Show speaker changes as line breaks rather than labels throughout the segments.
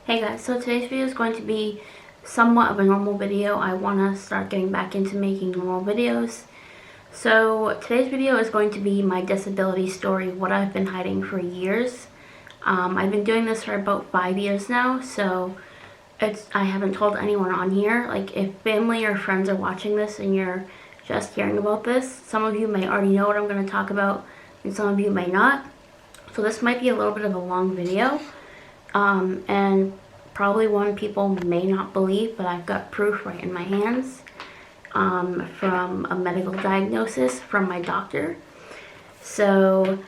Hey guys, so today's video is going to be somewhat of a normal video. I want to start getting back into making normal videos. So today's video is going to be my disability story, what I've been hiding for years. I've been doing this for about 5 years now, so I haven't told anyone on here. Like, if family or friends are watching this and you're just hearing about this, some of you may already know what I'm going to talk about and some of you may not. So this might be a little bit of a long video. And probably one people may not believe, but I've got proof right in my hands from a medical diagnosis from my doctor. So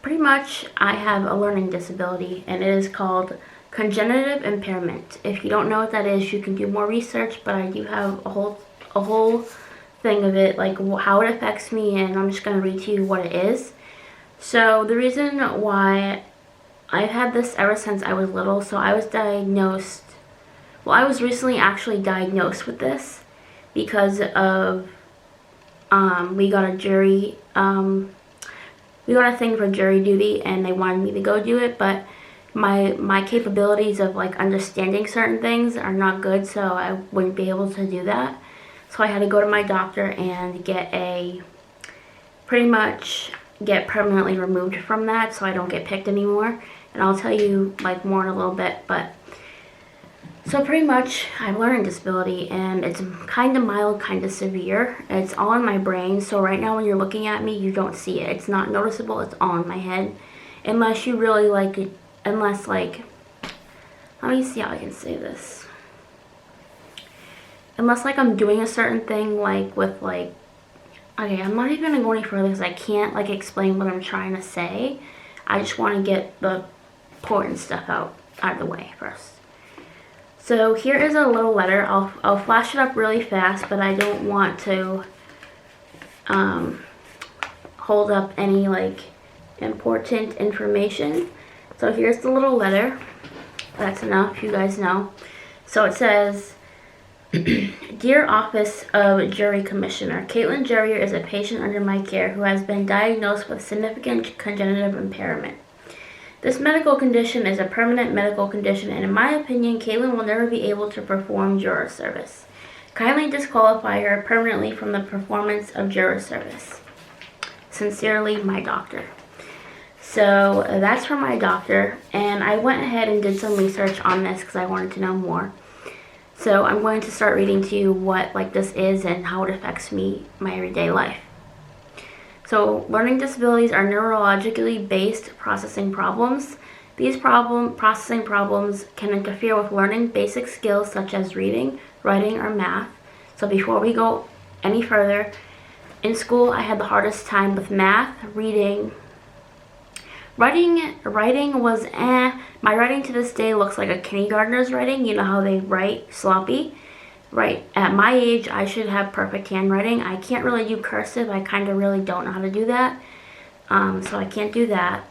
pretty much I have a learning disability, and it is called congenital impairment. If you don't know what that is, you can do more research, but I do have a whole thing of it, like how it affects me, and I'm just going to read to you what it is. So the reason why I've had this ever since I was little, so I was diagnosed, well, I was recently actually diagnosed with this because of, we got a thing for jury duty, and they wanted me to go do it, but my capabilities of like understanding certain things are not good, so I wouldn't be able to do that. So I had to go to my doctor and pretty much get permanently removed from that so I don't get picked anymore. And I'll tell you like more in a little bit, but so pretty much I have a learning disability, and it's kind of mild, kind of severe. It's all in my brain, so right now when you're looking at me, you don't see it. It's not noticeable, it's all in my head. Unless you really like it, let me see how I can say this. Unless like I'm doing a certain thing, like with like, okay, I'm not even gonna go any further because I can't like explain what I'm trying to say. I just want to get the important stuff out of the way first. So here is a little letter. I'll flash it up really fast, but I don't want to hold up any like important information. So here's the little letter. That's enough, you guys know. So it says, Dear Office of Jury Commissioner, Caitlin Jurrier is a patient under my care who has been diagnosed with significant congenital impairment. This medical condition is a permanent medical condition, and in my opinion, Caitlin will never be able to perform juror service. Kindly disqualify her permanently from the performance of juror service. Sincerely, my doctor. So that's from my doctor, and I went ahead and did some research on this because I wanted to know more. So I'm going to start reading to you what like this is and how it affects me, my everyday life. So learning disabilities are neurologically based processing problems. These processing problems can interfere with learning basic skills such as reading, writing, or math. So before we go any further, in school I had the hardest time with math, reading. Writing was My writing to this day looks like a kindergartner's writing. You know how they write sloppy? Right. At my age, I should have perfect handwriting. I can't really do cursive. I kind of really don't know how to do that. So I can't do that.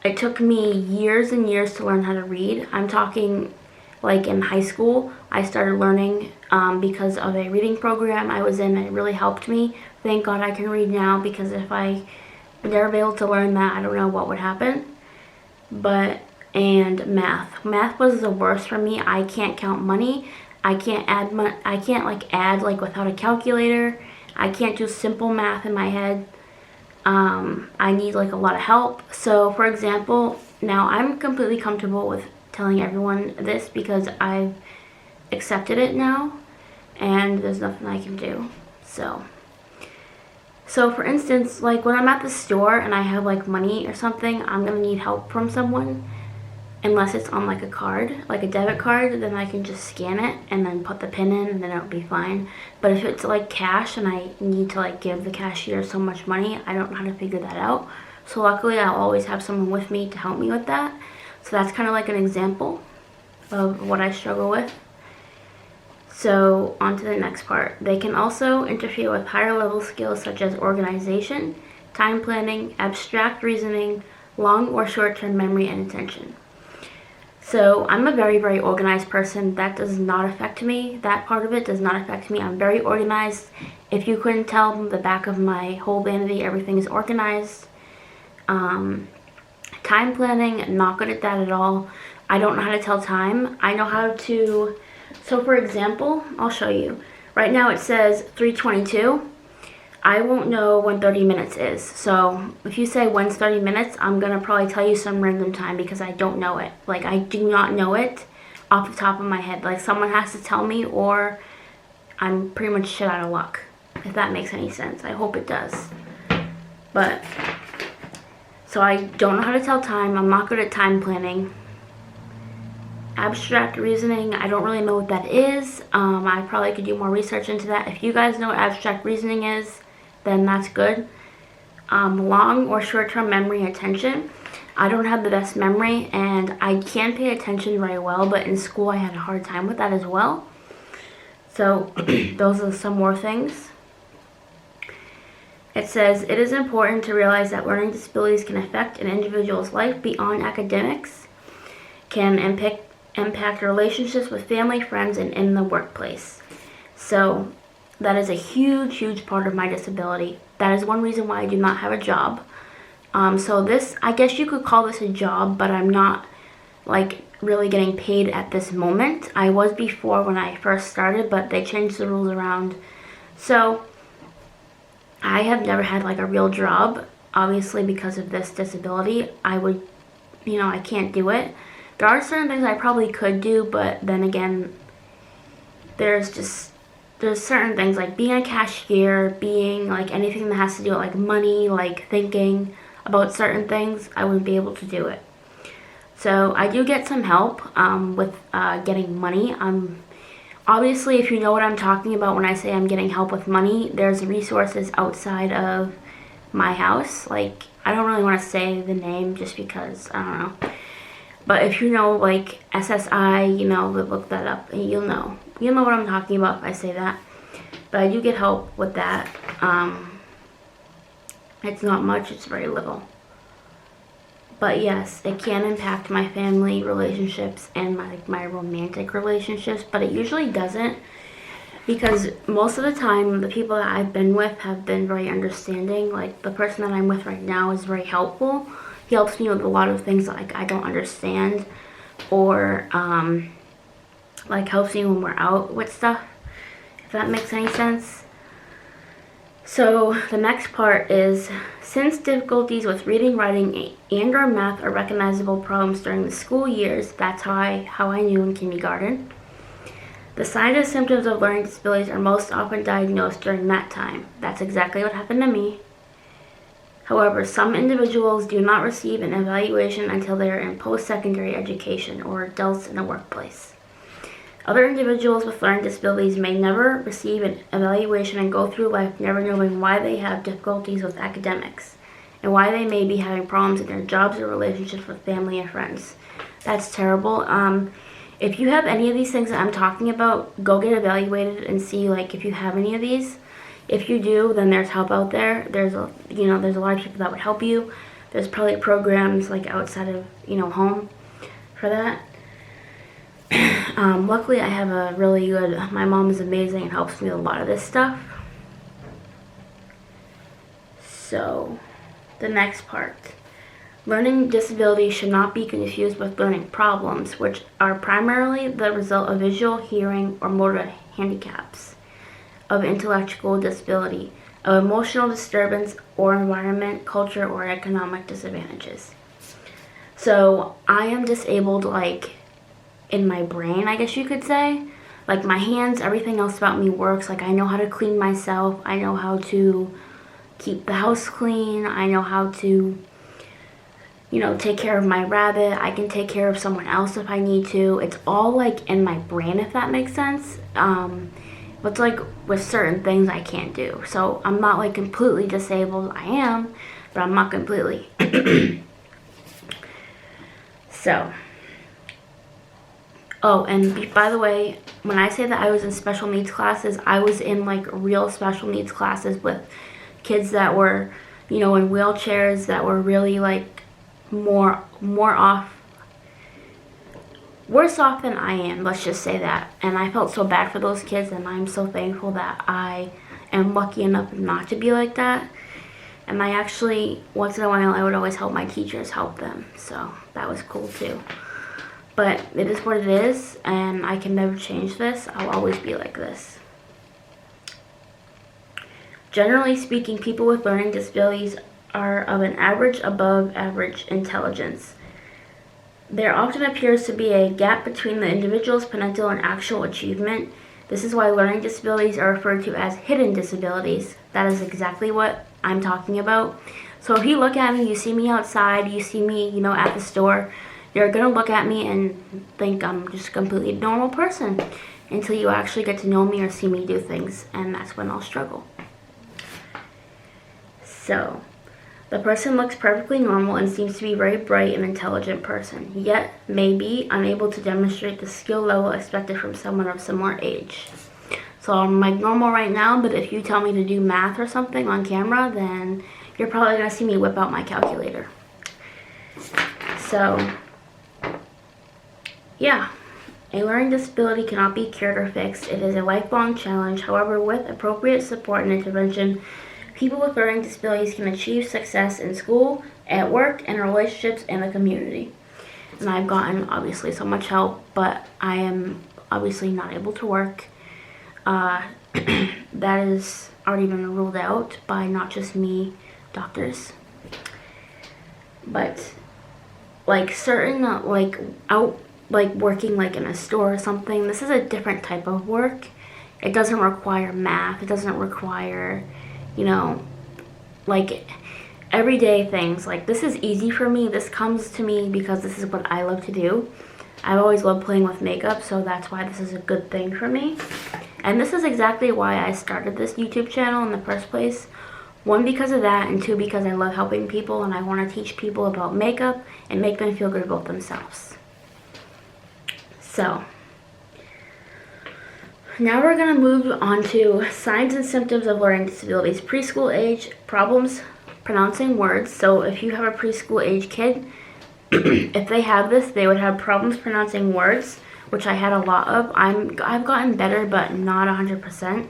It took me years and years to learn how to read. I'm talking like in high school. I started learning because of a reading program I was in. It really helped me. Thank God I can read now, because if I would never be able to learn that, I don't know what would happen. And math was the worst for me. I can't count money. I can't add like without a calculator. I can't do simple math in my head. I need like a lot of help. So for example, now I'm completely comfortable with telling everyone this because I've accepted it now, and there's nothing I can do. So for instance, like when I'm at the store and I have like money or something, I'm gonna need help from someone. Unless it's on like a card, like a debit card, then I can just scan it and then put the pin in, and then it'll be fine. But if it's like cash and I need to like give the cashier so much money, I don't know how to figure that out. So luckily I'll always have someone with me to help me with that. So that's kind of like an example of what I struggle with. So on to the next part. They can also interfere with higher level skills such as organization, time planning, abstract reasoning, long or short-term memory, and attention. So I'm a very, very organized person. That does not affect me. That part of it does not affect me. I'm very organized. If you couldn't tell, the back of my whole vanity, everything is organized. time planning, not good at that at all. I don't know how to tell time. I know how to, so for example, I'll show you. Right now it says 3:22. I won't know when 30 minutes is. So if you say when's 30 minutes, I'm gonna probably tell you some random time because I don't know it. Like, I do not know it off the top of my head. Like, someone has to tell me, or I'm pretty much shit out of luck, if that makes any sense. I hope it does. But, so I don't know how to tell time. I'm not good at time planning. Abstract reasoning, I don't really know what that is. I probably could do more research into that. If you guys know what abstract reasoning is, then that's good. Long or short-term memory attention. I don't have the best memory, and I can pay attention very well, but in school I had a hard time with that as well. So those are some more things. It says, it is important to realize that learning disabilities can affect an individual's life beyond academics, can impact relationships with family, friends, and in the workplace. So that is a huge, huge part of my disability. That is one reason why I do not have a job. So this, I guess you could call this a job, but I'm not like really getting paid at this moment. I was before when I first started, but they changed the rules around. So I have never had like a real job. Obviously, because of this disability, I can't do it. There are certain things I probably could do, but then again, there's certain things like being a cashier, being like anything that has to do with like money, like thinking about certain things, I wouldn't be able to do it. So I do get some help with getting money. Obviously, if you know what I'm talking about when I say I'm getting help with money, there's resources outside of my house. Like, I don't really want to say the name just because, I don't know. But if you know, like, SSI, look that up, and you'll know. You'll know what I'm talking about if I say that. But I do get help with that. It's not much, it's very little. But yes, it can impact my family relationships and my romantic relationships, but it usually doesn't. Because most of the time, the people that I've been with have been very understanding. Like, the person that I'm with right now is very helpful. He helps me with a lot of things like I don't understand, or like helps me when we're out with stuff, if that makes any sense. So the next part is, since difficulties with reading, writing, and or math are recognizable problems during the school years, that's how I knew in kindergarten. The signs and symptoms of learning disabilities are most often diagnosed during that time. That's exactly what happened to me. However, some individuals do not receive an evaluation until they are in post-secondary education or adults in the workplace. Other individuals with learning disabilities may never receive an evaluation and go through life never knowing why they have difficulties with academics and why they may be having problems in their jobs or relationships with family and friends. That's terrible. If you have any of these things that I'm talking about, go get evaluated and see like if you have any of these. If you do, then there's help out there. There's a lot of people that would help you. There's probably programs like outside of, home for that. Luckily I have a really good, my mom is amazing and helps me with a lot of this stuff. So, the next part. Learning disabilities should not be confused with learning problems, which are primarily the result of visual, hearing, or motor handicaps, of intellectual disability, of emotional disturbance, or environment, culture, or economic disadvantages. So I am disabled like in my brain, I guess you could say. Like my hands, everything else about me works. Like I know how to clean myself. I know how to keep the house clean. I know how to, take care of my rabbit. I can take care of someone else if I need to. It's all like in my brain, if that makes sense. But like with certain things I can't do. So I'm not like completely disabled. I am, but I'm not completely. So. Oh, and by the way, when I say that I was in special needs classes, I was in like real special needs classes with kids that were, in wheelchairs, that were really like worse off than I am, let's just say that. And I felt so bad for those kids, and I'm so thankful that I am lucky enough not to be like that. And I actually, once in a while, I would always help my teachers help them. So that was cool too. But it is what it is, and I can never change this. I'll always be like this. Generally speaking, people with learning disabilities are of an average, above average intelligence. There often appears to be a gap between the individual's potential and actual achievement. This is why learning disabilities are referred to as hidden disabilities. That is exactly what I'm talking about. So if you look at me, you see me outside, you see me, at the store, you're going to look at me and think I'm just a completely normal person until you actually get to know me or see me do things, and that's when I'll struggle. So, the person looks perfectly normal and seems to be a very bright and intelligent person, yet may be unable to demonstrate the skill level expected from someone of similar age. So I'm like normal right now, but if you tell me to do math or something on camera, then you're probably going to see me whip out my calculator. So, yeah, a learning disability cannot be cured or fixed. It is a lifelong challenge. However, with appropriate support and intervention, people with learning disabilities can achieve success in school, at work, and relationships in the community. And I've gotten, obviously, so much help, but I am obviously not able to work. That has already been ruled out by not just me, doctors, but like certain, working like in a store or something. This is a different type of work. It doesn't require math. It doesn't require, like everyday things. Like this is easy for me. This comes to me because this is what I love to do. I've always loved playing with makeup, so that's why this is a good thing for me. And this is exactly why I started this YouTube channel in the first place. One, because of that, and two, because I love helping people and I want to teach people about makeup and make them feel good about themselves. So, now we're going to move on to signs and symptoms of learning disabilities. Preschool age, problems pronouncing words. So if you have a preschool age kid, if they have this, they would have problems pronouncing words, which I had a lot of. I've gotten better, but not 100%.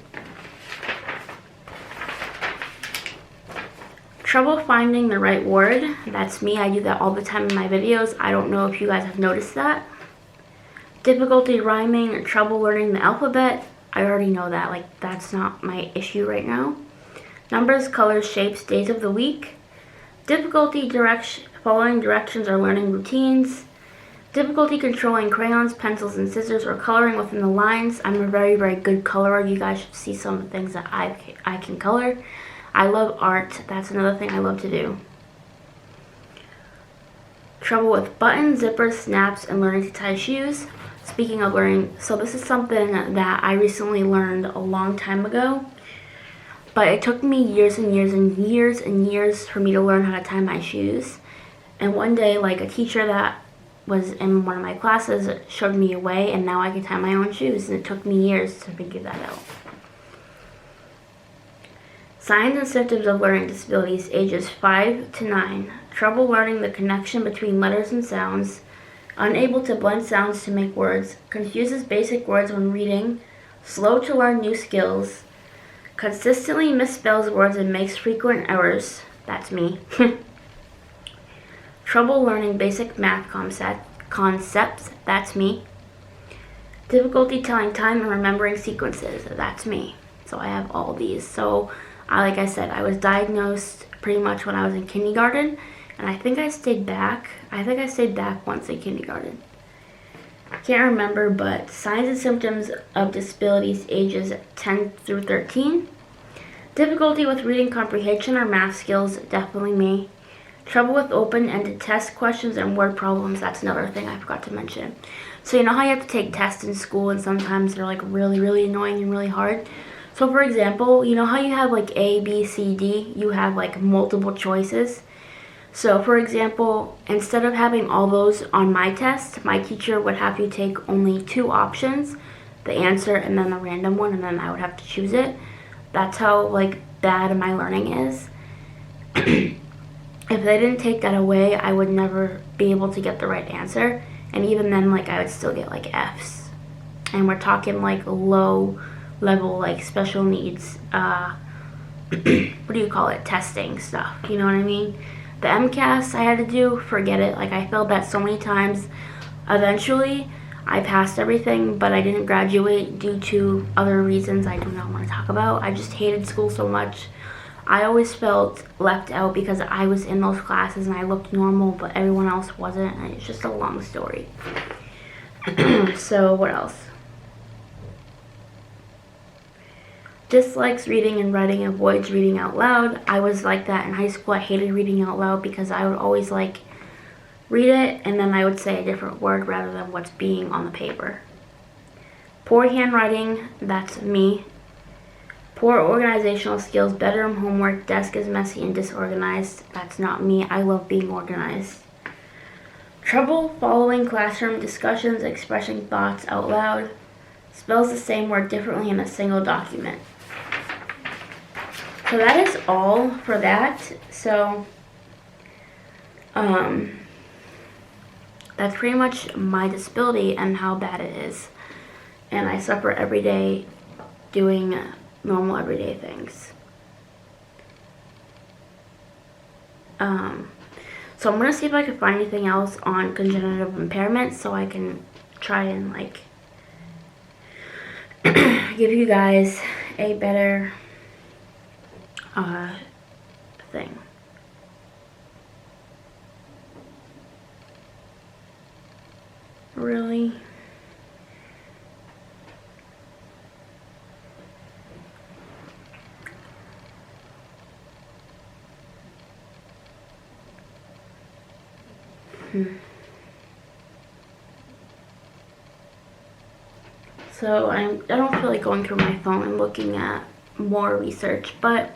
Trouble finding the right word. That's me. I do that all the time in my videos. I don't know if you guys have noticed that. Difficulty rhyming or trouble learning the alphabet. I already know that. Like, that's not my issue right now. Numbers, colors, shapes, days of the week. Difficulty following directions or learning routines. Difficulty controlling crayons, pencils, and scissors, or coloring within the lines. I'm a very, very good colorer. You guys should see some of the things that I can color. I love art. That's another thing I love to do. Trouble with buttons, zippers, snaps, and learning to tie shoes. Speaking of learning, so this is something that I recently learned a long time ago. But it took me years and years and years and years for me to learn how to tie my shoes. And one day, like, a teacher that was in one of my classes showed me a way, and now I can tie my own shoes. And it took me years to figure that out. Signs and symptoms of learning disabilities, ages 5 to 9. Trouble learning the connection between letters and sounds. Unable to blend sounds to make words. Confuses basic words when reading. Slow to learn new skills. Consistently misspells words and makes frequent errors. That's me. Trouble learning basic math concepts. That's me. Difficulty telling time and remembering sequences. That's me. So I have all these. So, like I said, I was diagnosed pretty much when I was in kindergarten. And I think I stayed back. Once in kindergarten. I can't remember, but signs and symptoms of disabilities ages 10 through 13. Difficulty with reading comprehension or math skills, definitely me. Trouble with open-ended test questions and word problems, that's another thing I forgot to mention. So you know how you have to take tests in school and sometimes they're like really, really annoying and really hard? So for example, you know how you have like A, B, C, D? You have like multiple choices. So for example, instead of having all those on my test, my teacher would have you take only 2 options, the answer and then the random one, and then I would have to choose it. That's how like bad my learning is. If they didn't take that away, I would never be able to get the right answer. And even then, like, I would still get like F's. And we're talking like low level, like special needs what do you call it, testing stuff, you know what I mean? The MCAS I had to do, forget it. Like, I failed that so many times. Eventually, I passed everything, but I didn't graduate due to other reasons I do not want to talk about. I just hated school so much. I always felt left out because I was in those classes and I looked normal, but everyone else wasn't, and it's just a long story. So, what else? Dislikes reading and writing, avoids reading out loud. I was like that in high school. I hated reading out loud because I would always like read it and then I would say a different word rather than what's being on the paper. Poor handwriting, that's me. Poor organizational skills, bedroom homework, desk is messy and disorganized. That's not me. I love being organized. Trouble following classroom discussions, expressing thoughts out loud. Spells the same word differently in a single document. So that is all for that. So, that's pretty much my disability and how bad it is. And I suffer every day doing normal everyday things. So I'm going to see if I can find anything else on congenital impairment so I can try and like give you guys a better thing. Really? So I don't feel like going through my phone and looking at more research, but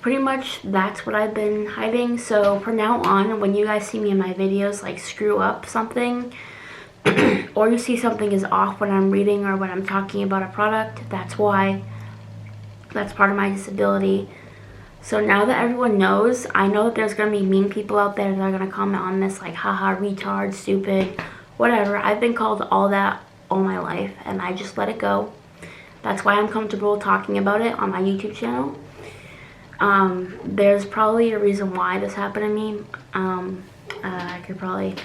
pretty much that's what I've been hiding. So from now on, when you guys see me in my videos like screw up something or you see something is off when I'm reading or when I'm talking about a product, that's why. That's part of my disability. So now that everyone knows, I know that there's going to be mean people out there that are going to comment on this like, haha, retard, stupid, whatever. I've been called all that all my life, and I just let it go. That's why I'm comfortable talking about it on my YouTube channel. There's probably a reason why this happened to me. I could probably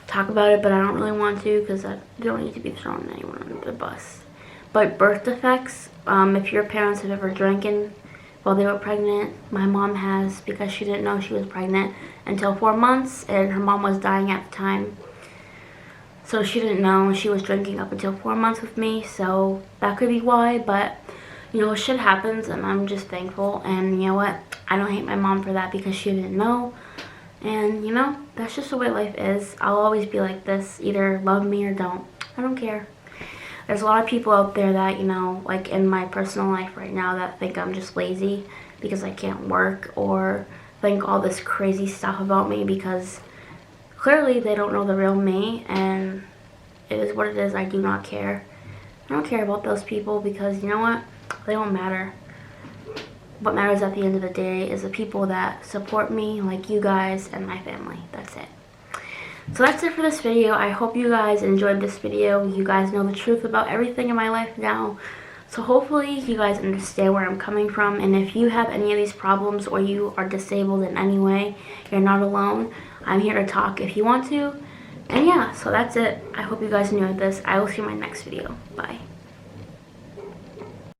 talk about it, but I don't really want to because I don't need to be throwing anyone under the bus. But birth defects, if your parents have ever drinking while they were pregnant, my mom has, because she didn't know she was pregnant until 4 months, and her mom was dying at the time. So she didn't know she was drinking up until 4 months with me, so that could be why, but you know, shit happens and I'm just thankful, and you know what, I don't hate my mom for that because she didn't know, and you know, that's just the way life is. I'll always be like this, either love me or don't, I don't care. There's a lot of people out there that, you know, like in my personal life right now that think I'm just lazy because I can't work, or think all this crazy stuff about me because clearly they don't know the real me, and it is what it is. I do not care. I don't care about those people because, you know what, they don't matter. What matters at the end of the day is the people that support me, like you guys and my family. That's it. So that's it for this video. I hope you guys enjoyed this video. You guys know the truth about everything in my life now. So hopefully you guys understand where I'm coming from. And if you have any of these problems or you are disabled in any way, you're not alone. I'm here to talk if you want to. And yeah, so that's it. I hope you guys enjoyed this. I will see you in my next video. Bye.